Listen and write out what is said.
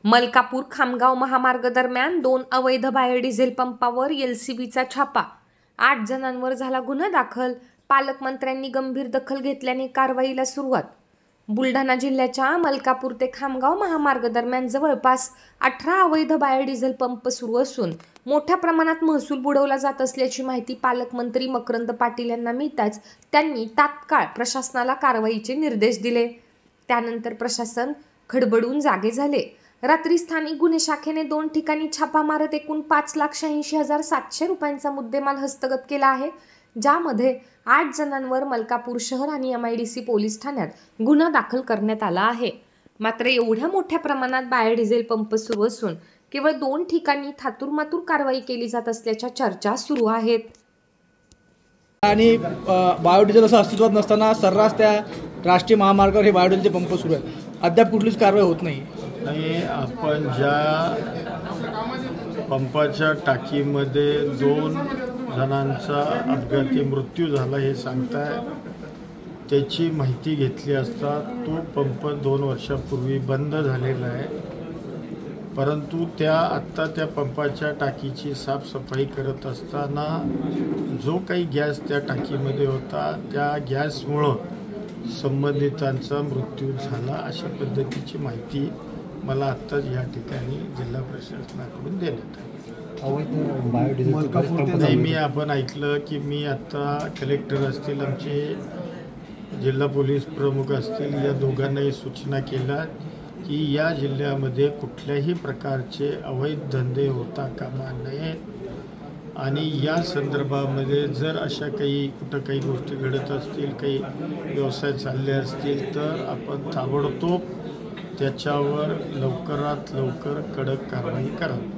मलकापूर खामगाव महामार्ग दरम्यान 2 अवैध बायोडिझेल पंपावर एलसीबीचा छापा। 8 जणांवर झाला गुन्हा दाखल। पालकमंत्र्यांनी गंभीर दखल घेतल्याने कारवाईला सुरुवात। बुलढाणा जिल्ह्याच्या मलकापूर ते खामगाव महामार्ग दरम्यान जवळपास 18 अवैध बायोडिझेल पंप सुरू असून मोठ्या प्रमाणात महसूल बुडवला जात असल्याची माहिती पालकमंत्री मकरंद पाटील यांना मिळताच त्यांनी तात्काळ प्रशासनाला कारवाईचे निर्देश दिले। त्यानंतर प्रशासन खडबडून जागे झाले। रात्री स्थानिक गुन्हे शाखेने 2 ठिकाणी छापा मारत एकूण 5,86,700 रुपयांचा मुद्देमाल हस्तगत केला आहे, ज्यामध्ये 8 जणांवर मलकापूर शहर आणि MIDC पोलीस ठाण्यात गुन्हा दाखल करण्यात आला आहे। मात्र एवढ्या मोठ्या प्रमाणात बायोडिझेल पंप सुरू असून केवळ 2 ठिकाणी थातुरमातुर कारवाई केली जात असल्याच्या चर्चा सुरू आहेत। आणि बायोडिझेल असं अस्तित्वात नसताना सर्रास त्या राष्ट्रीय महामार्गावर हे बायोडिझेलचे पंप सुरू आहेत, अद्याप कुठलीच कारवाई होत नाही। आपण ज्या पंपाच्या टाकीमध्ये 2 जणांचा अपघाती मृत्यू झाला हे सांगताय, त्याची माहिती घेतली असता तो पंप 2 वर्षापूर्वी बंद झालेला आहे, परंतु आत्ता त्या पंपाच्या टाकीची साफसफाई करत असताना जो काही गॅस त्या टाकीमध्ये होता त्या गॅसमुळं संबंधितांचा मृत्यू झाला अशा पद्धतीची माहिती मला आत्ताच या ठिकाणी जिल्हा प्रशासनाकडून देण्यात आली। आपण ऐकलं की मी आत्ता कलेक्टर असतील, आमचे जिल्हा पोलीस प्रमुख असतील, या दोघांनाही सूचना केल्या की या जिल्ह्यामध्ये कुठल्याही प्रकारचे अवैध धंदे होता कामा नयेत आणि या संदर्भामध्ये जर अशा कुठं काही गोष्टी घडत असतील, काही व्यवसाय चालले असतील तर आपण ताबडतोब त्याच्यावर लवकरात लवकर कडक कारवाई करावी।